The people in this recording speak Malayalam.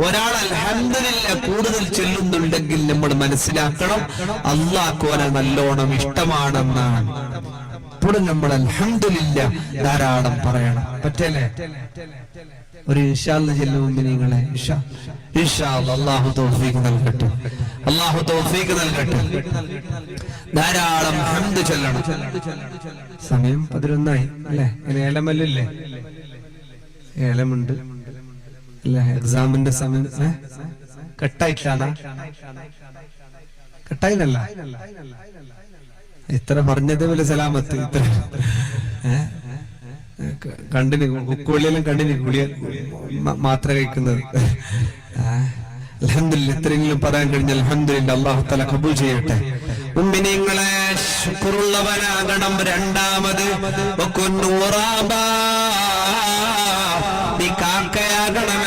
ഒരാൾ അൽഹംദുലില്ലാ കൂടുതൽ ചൊല്ലുന്നുണ്ടെങ്കിൽ നമ്മൾ മനസ്സിലാക്കണം അല്ലാഹു അവനെ നല്ലോണം ഇഷ്ടമാണെന്നാണ്. ഇപ്പോഴും നമ്മൾ അൽഹംദുലില്ലാ ധാരാളം പറയണം. പറ്റല്ലേ? ഒരു ഇൻഷാ അല്ലാഹ് ചൊല്ലും മുഅ്മിനീങ്ങളെ. ഇൻഷാ അല്ലാഹ് അല്ലാഹു തൗഫീഖ് നൽകട്ടെ. അല്ലാഹു തൗഫീഖ് നൽകട്ടെ. ധാരാളം ഹംദ് ചൊല്ലണം. സമയം 11 അല്ലേ? ഏലമല്ലേ? ഏലമുണ്ട് അല്ലേ? എക്സാമിന്റെ സമയം കട്ടായിട്ടാണ്. കട്ടായില്ല. ഇത്ര പറഞ്ഞതേ പോലെ സലാമത്ത്. ഇത്ര കണ്ടിന് കുക്കുവള്ളിയെല്ലാം കണ്ടിന് ഗുളിയ മാത്ര കഴിക്കുന്നത്. അൽഹംദുലില്ലാ ഇത്രയെങ്കിലും പറയാൻ കഴിഞ്ഞ അൽഹംദുലില്ലാ. അല്ലാഹു തആല ഖബൂൽ ചെയ്യട്ടെ. മുഅ്മിനീങ്ങളെ ശുക്റുള്ളവനാകണം. രണ്ടാമത് നീ കാക്കയാകണം